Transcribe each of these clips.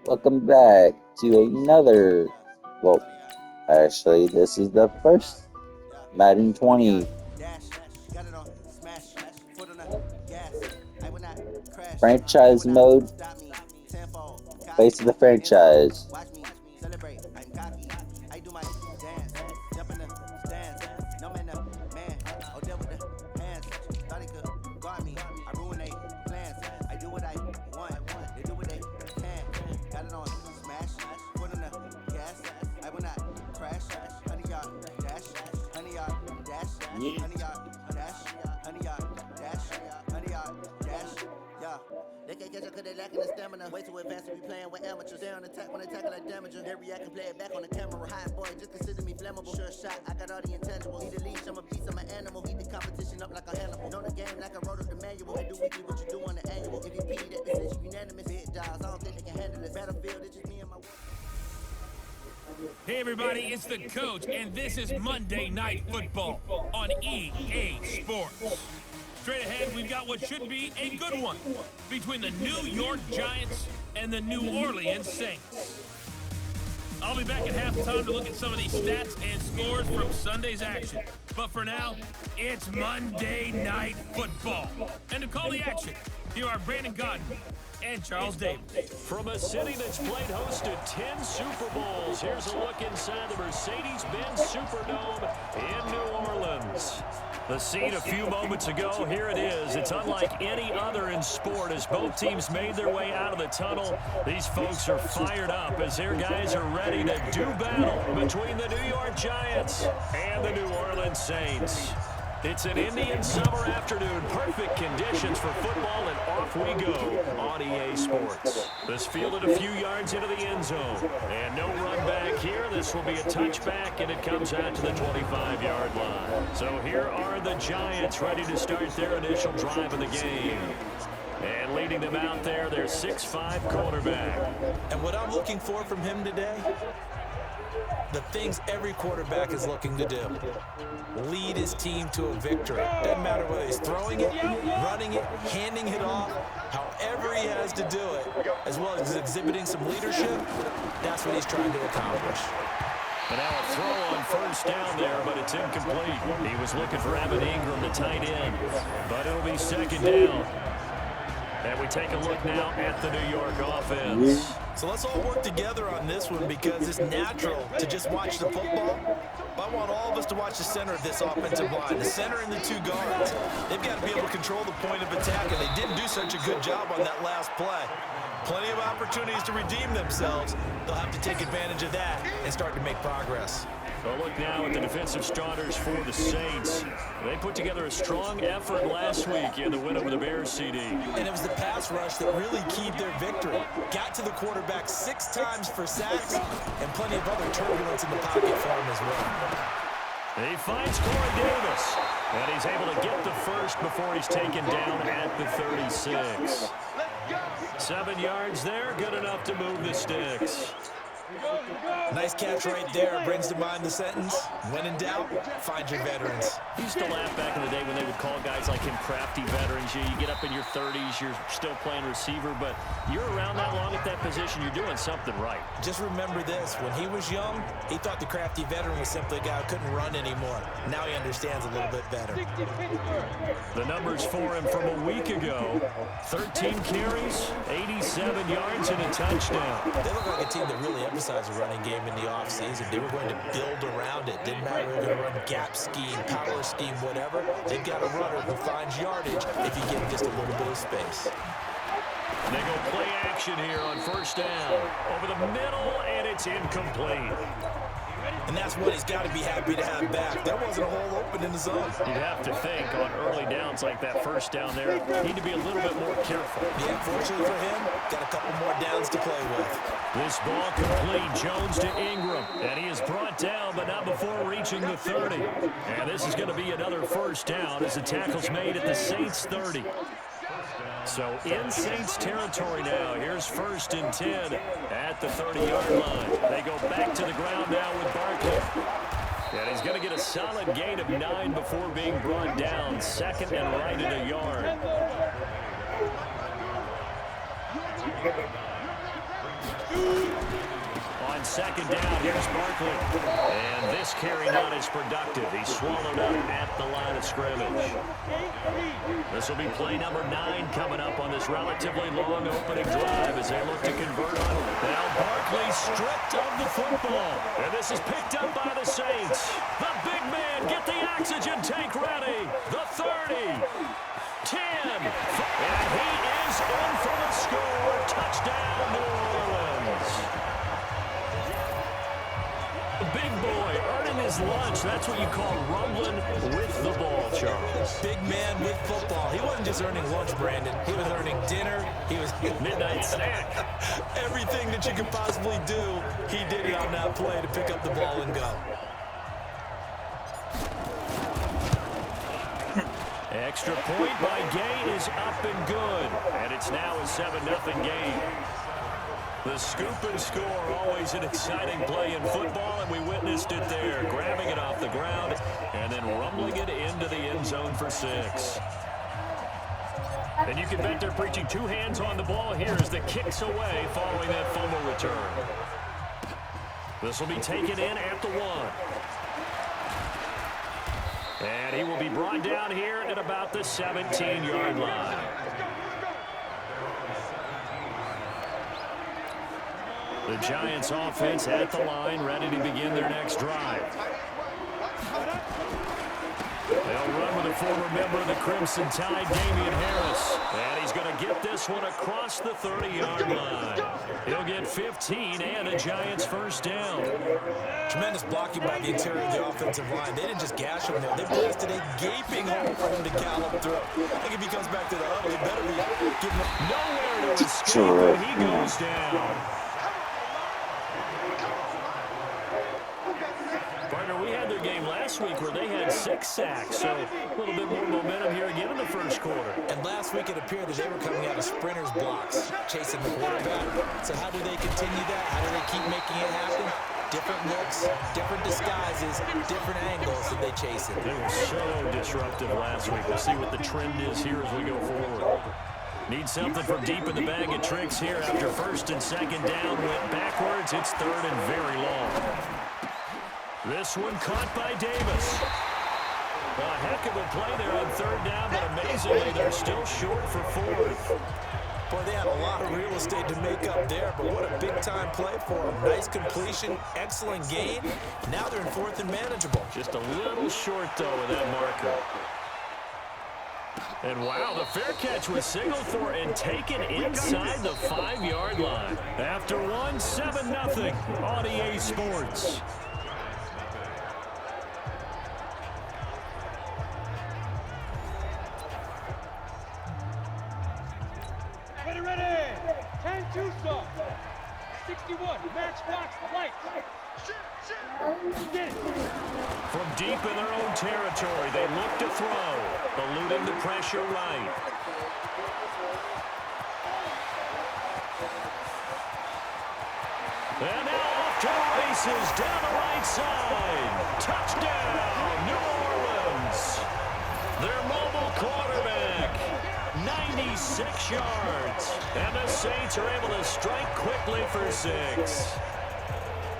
Welcome back to another, well, actually, this is the first Madden 20 franchise mode, face of the franchise. They can't catch up cause they lacking the stamina. Way too advanced to be playing with amateurs. They on attack when they tackle like damager. They react and play it back on the camera. Hot boy, just consider me flammable. Sure shot, I got all the intangibles. Need a leash, I'm a beast, I'm an animal. Heat the competition up like a animal. Know the game like I wrote up the manual. They do weekly what you do on the annual. MVP, that decision unanimous. Big dials, I don't think they can handle it. Battlefield, it's just me and my... Hey everybody, it's the coach, and this is Monday Night Football on EA Sports. Straight ahead, we've got what should be a good one between the New York Giants and the New Orleans Saints. I'll be back at halftime to look at some of these stats and scores from Sunday's action. But for now, it's Monday Night Football. And to call the action, here are Brandon Godden and Charles Davis. From a city that's played host to 10 Super Bowls, here's a look inside the Mercedes-Benz Superdome in New Orleans. The scene a few moments ago, here it is. It's unlike any other in sport as both teams made their way out of the tunnel. These folks are fired up as their guys are ready to do battle between the New York Giants and the New Orleans Saints. It's an Indian summer afternoon, perfect conditions for football, and off we go on EA Sports. This fielded a few yards into the end zone, and no run back here. This will be a touchback, and it comes out to the 25-yard line. So here are the Giants ready to start their initial drive of the game. And leading them out there, their 6'5" quarterback. And what I'm looking for from him today, the things every quarterback is looking to do. Lead his team to a victory. Doesn't matter whether he's throwing it, running it, handing it off, however he has to do it, as well as exhibiting some leadership, that's what he's trying to accomplish. And now a throw on first down there, but it's incomplete. He was looking for Evan Ingram, the tight end, but it'll be second down. And we take a look now at the New York offense. So let's all work together on this one because it's natural to just watch the football. But I want all of us to watch the center of this offensive line, the center and the two guards. They've got to be able to control the point of attack, and they didn't do such a good job on that last play. Plenty of opportunities to redeem themselves. They'll have to take advantage of that and start to make progress. Well, look now at the defensive starters for the Saints. They put together a strong effort last week in the win over the Bears, CD. And it was the pass rush that really keyed their victory. Got to the quarterback 6 times for sacks and plenty of other turbulence in the pocket for him as well. He finds Corey Davis, and he's able to get the first before he's taken down at the 36. 7 yards there, good enough to move the sticks. Nice catch right there. Brings to mind the sentence, when in doubt, find your veterans. You used to laugh back in the day when they would call guys like him crafty veterans. You get up in your 30s, you're still playing receiver, but you're around that long at that position, you're doing something right. Just remember this, when he was young, he thought the crafty veteran was simply a guy who couldn't run anymore. Now he understands a little bit better. The numbers for him from a week ago, 13 carries, 87 yards, and a touchdown. They look like a team that really emphasized the running game in the offseason. They were going to build around it. Didn't matter if they were going to run gap scheme, power scheme, whatever. They've got a runner who finds yardage if you give him just a little bit of space. They go play action here on first down. Over the middle, and it's incomplete. And that's what he's got to be happy to have back. There wasn't a hole open in the zone. You'd have to think on early downs like that first down there, need to be a little bit more careful. Yeah, fortunately for him, got a couple more downs to play with. This ball complete, Jones to Ingram, and he is brought down, but not before reaching the 30. And this is going to be another first down as the tackle's made at the Saints 30. So in Saints territory now. Here's 1st and 10 at the 30-yard line. They go back to the ground now with Barkley. And he's going to get a solid gain of 9 before being brought down. 2nd and right at a yard. On 2nd down, here's Barkley. And this carry not as productive. He's swallowed up at the line of scrimmage. This will be play number 9 coming up on this relatively long opening drive as they look to convert on. Now Barkley stripped of the football. And this is picked up by the Saints. The big man, get the oxygen tank ready. The 30. 10. And he is in for the score. Touchdown, New Orleans. Big boy earning his lunch. That's what you call rumbling with the ball, Charles. Big man with football. He wasn't just earning lunch, Brandon. He was earning dinner. He was midnight snack. Everything that you could possibly do, he did it on that play to pick up the ball and go. Extra point by Gay is up and good. And it's now a 7-0 game. The scoop and score, always an exciting play in football, and we witnessed it there. Grabbing it off the ground and then rumbling it into the end zone for 6. And you can bet they're preaching 2 hands on the ball here as the kick's away following that fumble return. This will be taken in at the 1. And he will be brought down here at about the 17-yard line. The Giants offense at the line, ready to begin their next drive. They'll run with a former member of the Crimson Tide, Damian Harris. And he's going to get this one across the 30-yard line. He'll get 15 and a Giants first down. Tremendous blocking by the interior of the offensive line. They didn't just gash him there. They blasted a gaping hole for him to gallop through. I think if he comes back to the huddle, he better be giving him nowhere to escape when he goes down. Partner, we had their game last week where they had 6 sacks, so a little bit more momentum here again in the first quarter. And last week it appeared that they were coming out of sprinters blocks, chasing the quarterback. So how do they continue that? How do they keep making it happen? Different looks, different disguises, different angles that they chase it. They were so disruptive last week. We'll see what the trend is here as we go forward. Need something from deep in the bag of tricks here after 1st and 2nd down. Went backwards. It's 3rd and very long. This one caught by Davis. A heck of a play there on 3rd down, but amazingly, they're still short for 4th. Boy, they had a lot of real estate to make up there, but what a big-time play for them. Nice completion, excellent gain. Now they're in 4th and manageable. Just a little short, though, with that marker. And wow, the fair catch was signaled for and taken inside the 5-yard line. After one, 7-0 on EA Sports. Ready. 10 Tucson. 61. Matchbox lights. Get it. From deep in their own territory, they look to throw. Eluding the pressure right. And now off to the races down the right side. Touchdown, New Orleans. Their mobile quarterback. 96 yards. And the Saints are able to strike quickly for 6.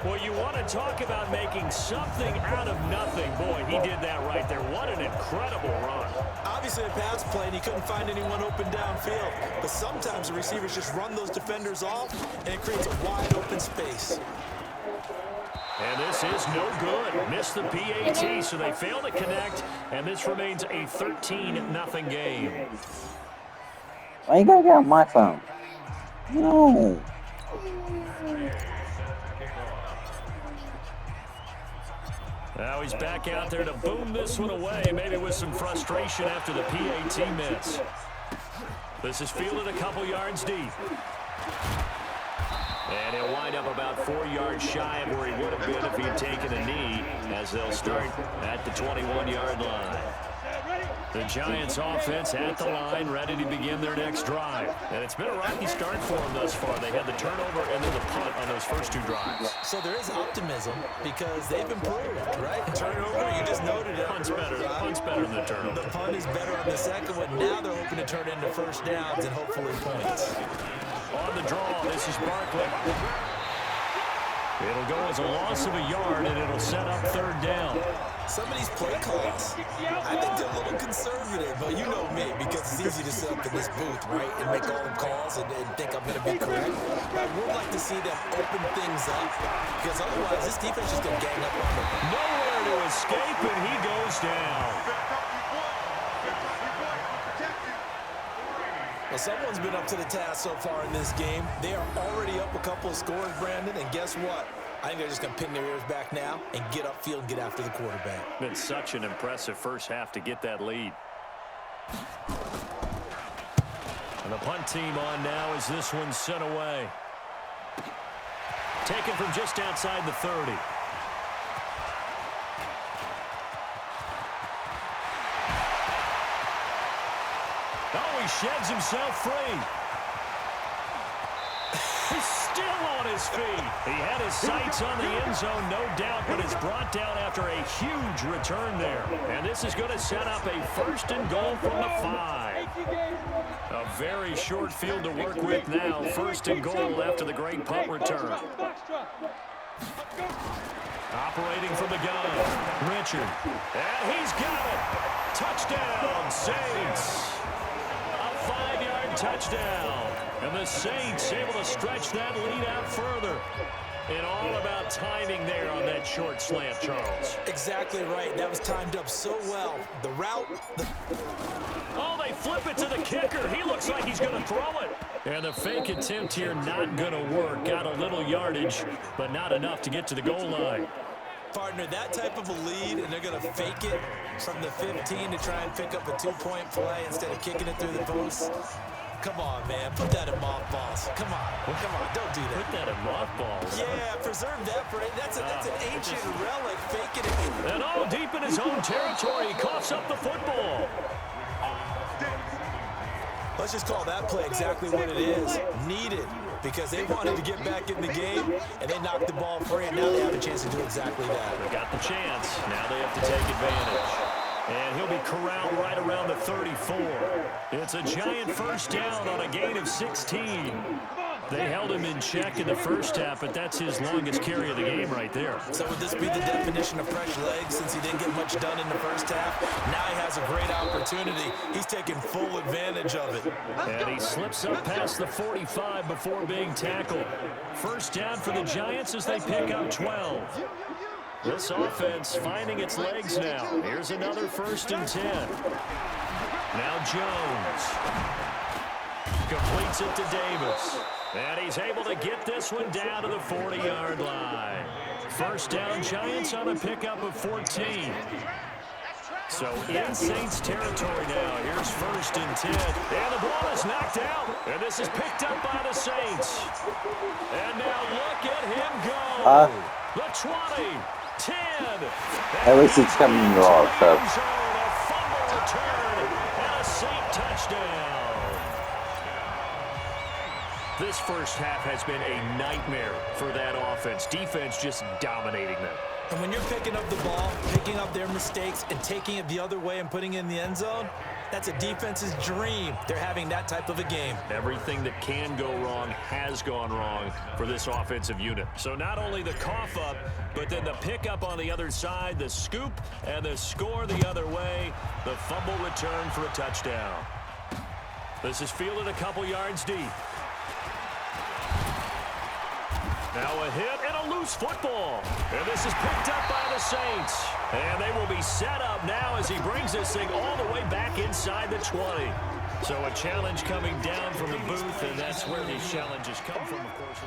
Well, you want to talk about making something out of nothing. Boy, he did that right there. What an incredible run. Obviously a pass play, and he couldn't find anyone open downfield. But sometimes the receivers just run those defenders off, and it creates a wide open space. And this is no good. Missed the PAT, so they fail to connect, and this remains a 13-0 game. Why you gotta get on my phone? No. Now he's back out there to boom this one away, maybe with some frustration after the PAT miss. This is fielded a couple yards deep. And he'll wind up about 4 yards shy of where he would have been if he'd taken a knee, as they'll start at the 21-yard line. The Giants offense at the line, ready to begin their next drive. And it's been a rocky start for them thus far. They had the turnover and then the punt on those first 2 drives. So there is optimism because they've improved, right? Turnover, you just noted it. Punt's better than the turnover. The punt is better on the second one. Now they're hoping to turn into first downs and hopefully points. On the draw, this is Barkley. It'll go as a loss of a yard, and it'll set up 3rd down. Some of these play calls, I think they're a little conservative, but you know me, because it's easy to sit up in this booth, right, and make all the calls and think I'm going to be correct. I would like to see them open things up, because otherwise this defense is going to gang up on them. Nowhere to escape, and he goes down. Well, someone's been up to the task so far in this game. They are already up a couple of scores, Brandon, and guess what? I think they're just going to pin their ears back now and get upfield and get after the quarterback. Been such an impressive first half to get that lead. And the punt team on now as this one's sent away. Taken from just outside the 30. Oh, he sheds himself free. He's still on his feet. He had his sights on the end zone, no doubt, but is brought down after a huge return there. And this is going to set up a 1st and goal from the 5. A very short field to work with now. 1st and goal after the great punt return. Operating from the gun, Richard. And he's got it. Touchdown, Saints. A 5-yard touchdown. And the Saints able to stretch that lead out further. And all about timing there on that short slant, Charles. Exactly right. That was timed up so well. The route. Oh, they flip it to the kicker. He looks like he's going to throw it. And the fake attempt here not going to work. Got a little yardage, but not enough to get to the goal line. Partner, that type of a lead, and they're going to fake it from the 15 to try and pick up a 2-point play instead of kicking it through the post. Come on, man. Put that in mothballs. Come on. Come on. Don't do that. Put that in mothballs. Yeah, preserve that for it. That's an ancient relic. Fake it. And all deep in his own territory, he coughs up the football. Let's just call that play exactly what it is. Needed. Because they wanted to get back in the game, and they knocked the ball free, and now they have a chance to do exactly that. They got the chance. Now they have to take advantage. And he'll be corralled right around the 34. It's a giant 1st down on a gain of 16. They held him in check in the first half, but that's his longest carry of the game right there. So would this be the definition of fresh legs since he didn't get much done in the first half? Now he has a great opportunity. He's taking full advantage of it. And he slips up past the 45 before being tackled. 1st down for the Giants as they pick up 12. This offense finding its legs now. Here's another 1st and 10. Now Jones completes it to Davis. And he's able to get this one down to the 40-yard line. 1st down Giants on a pickup of 14. So in Saints territory now. Here's 1st and 10. And the ball is knocked out. And this is picked up by the Saints. And now look at him go. The 20. 10. At least it's coming raw, so. A fumble return and a Saint touchdown. This first half has been a nightmare for that offense. Defense just dominating them. And when you're picking up the ball, picking up their mistakes, and taking it the other way and putting it in the end zone, that's a defense's dream. They're having that type of a game. Everything that can go wrong has gone wrong for this offensive unit. So not only the cough up, but then the pickup on the other side, the scoop, and the score the other way, the fumble return for a touchdown. This is fielded a couple yards deep. Now a hit and a loose football. And this is picked up by the Saints. And they will be set up now as he brings this thing all the way back inside the 20. So a challenge coming down from the booth, and that's where these challenges come from, of course.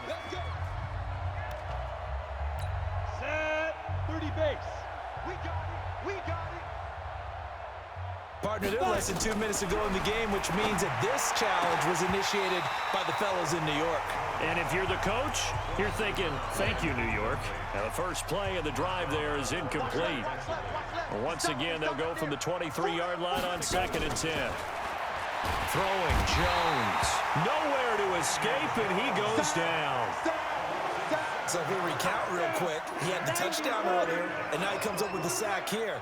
Set 30 base. We got it. We got it. Partner, they're less than 2 minutes to go in the game, which means that this challenge was initiated by the fellows in New York. And if you're the coach, you're thinking, thank you, New York. Now, the first play of the drive there is incomplete. And once again, they'll go from the 23-yard line on 2nd and 10. Throwing Jones. Nowhere to escape, and he goes down. So if we recount real quick, he had the touchdown earlier, and now he comes up with the sack here.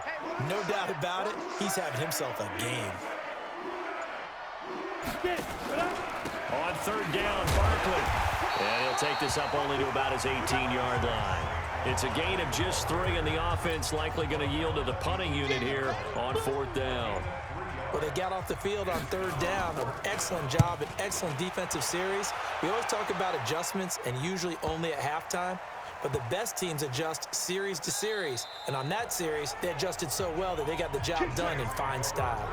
No doubt about it, he's having himself a game. On 3rd down, Barkley. And he'll take this up only to about his 18-yard line. It's a gain of just 3, and the offense likely going to yield to the punting unit here on 4th down. Well, they got off the field on 3rd down. An excellent job, an excellent defensive series. We always talk about adjustments, and usually only at halftime. But the best teams adjust series to series. And on that series, they adjusted so well that they got the job done in fine style.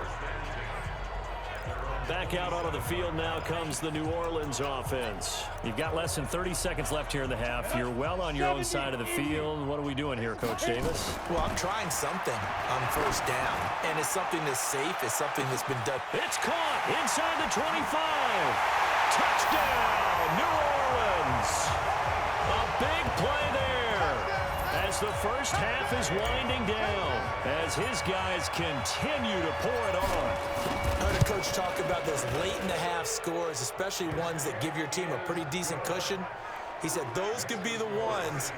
Back out onto the field now comes the New Orleans offense. You've got less than 30 seconds left here in the half. You're well on your own side of the field. What are we doing here, Coach Davis? Well, I'm trying something on 1st down. And it's something that's safe. It's something that's been done. It's caught inside the 25. Touchdown, New Orleans. A big play there as the first half is winding down, as his guys continue to pour it on. I heard a coach talk about those late-in-the-half scores, especially ones that give your team a pretty decent cushion. He said those could be the ones.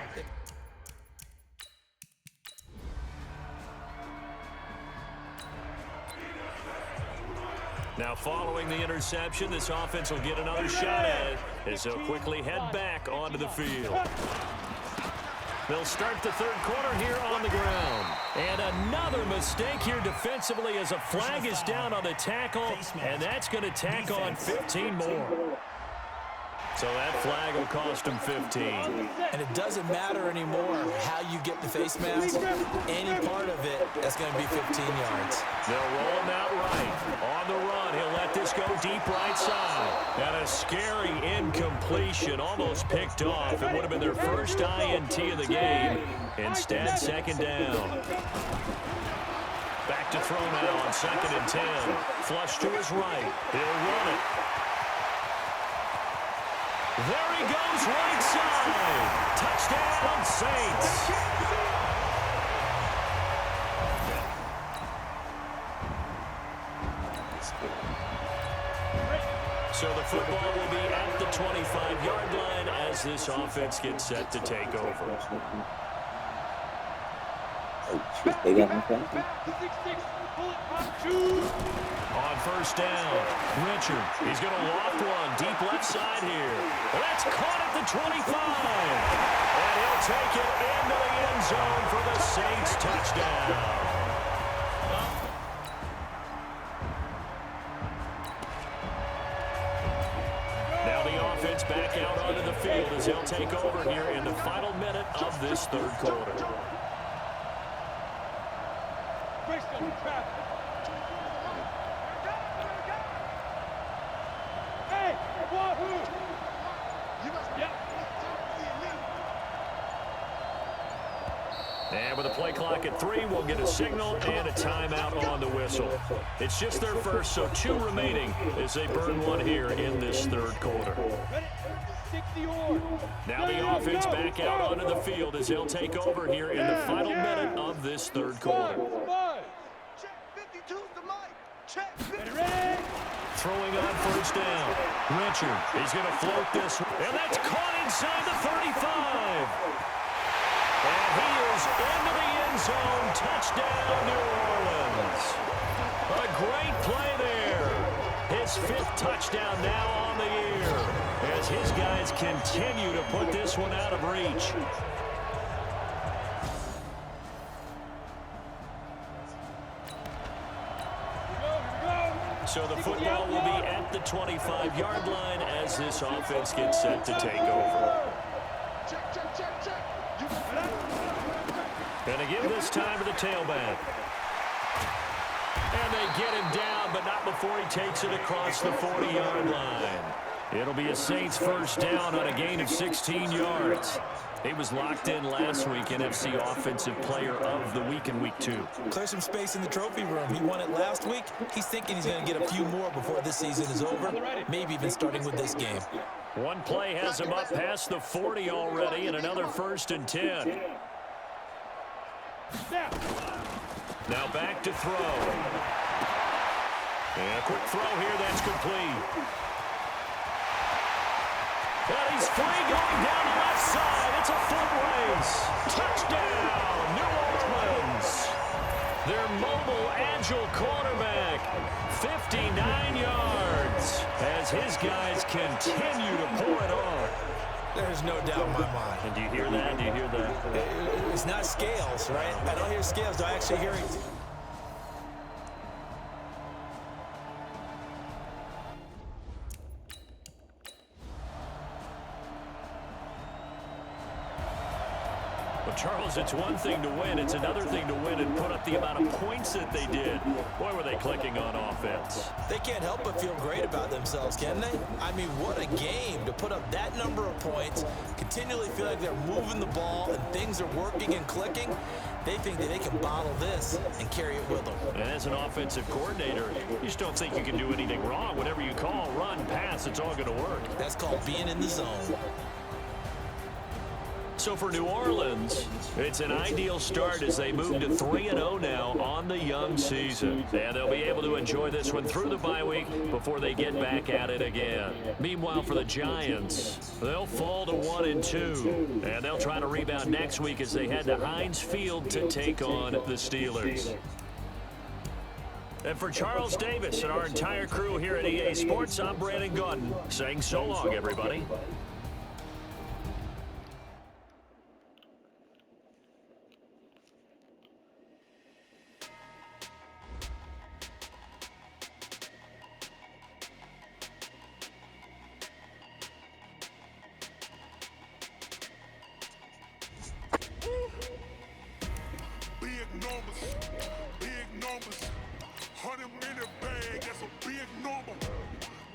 Now, following the interception, this offense will get another shot at it as they'll quickly head back onto the field. They'll start the 3rd quarter here on the ground. And another mistake here defensively as a flag is down on the tackle, and that's going to tack on 15 more. So that flag will cost him 15. And it doesn't matter anymore how you get the face mask. Any part of it, that's going to be 15 yards. They'll roll him out right. On the run, he'll let this go deep right side. And a scary incompletion, almost picked off. It would have been their first INT of the game. Instead, 2nd down. Back to throw now on 2nd and 10. Flush to his right. He'll run it. There he goes right side. Touchdown, Saints. So the football will be at the 25-yard line as this offense gets set to take over. Oh, shoot, they got me back. On 1st down, Richard, he's going to loft one deep left side here. That's caught at the 25. And he'll take it into the end zone for the Saints touchdown. Now the offense back out onto the field as they'll take over here in the final minute of this 3rd quarter. And with a play clock at 3, we'll get a signal and a timeout on the whistle. It's just their first, so 2 remaining as they burn one here in this 3rd quarter. Now the offense back out onto the field as they'll take over here in the final minute of this 3rd quarter. Throwing on 1st down. Richard, he's going to float this, and that's caught inside the 35. And he is into the end zone. Touchdown, New Orleans. A great play there. His 5th touchdown now on the year as his guys continue to put this one out of reach. So the football will be at the 25-yard line as this offense gets set to take over. And they give this time to the tailback. And they get him down, but not before he takes it across the 40-yard line. It'll be a Saints 1st down on a gain of 16 yards. He was locked in last week, NFC Offensive Player of the Week in Week 2. Clear some space in the trophy room. He won it last week. He's thinking he's going to get a few more before this season is over, maybe even starting with this game. One play has him up past the 40 already, and another 1st and 10. Now back to throw. And a quick throw here, that's complete. And he's free going down the left side. It's a foot race. Touchdown, New Orleans. Their mobile, agile quarterback, 59 yards, as his guys continue to pour it on. There's no doubt in my mind. And do you hear that? Do you hear that? It's not scales, right? I don't hear scales. Do I actually hear it? Charles, it's one thing to win. It's another thing to win and put up the amount of points that they did. Boy, were they clicking on offense. They can't help but feel great about themselves, can they? I mean, what a game to put up that number of points, continually feel like they're moving the ball and things are working and clicking. They think that they can bottle this and carry it with them. And as an offensive coordinator, you just don't think you can do anything wrong. Whatever you call, run, pass, it's all going to work. That's called being in the zone. So for New Orleans, it's an ideal start as they move to 3-0 now on the young season. And they'll be able to enjoy this one through the bye week before they get back at it again. Meanwhile, for the Giants, they'll fall to 1-2. And they'll try to rebound next week as they head to Heinz Field to take on the Steelers. And for Charles Davis and our entire crew here at EA Sports, I'm Brandon Gaudin saying so long, everybody. Big numbers, 100-minute bag, that's a big number.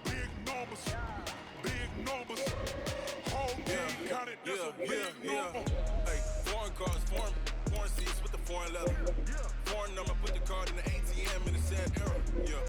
Big numbers, whole game counted, that's a big number. Hey, foreign cars, foreign seats with the foreign leather. Foreign number, put the card in the ATM in the sad era. Yeah.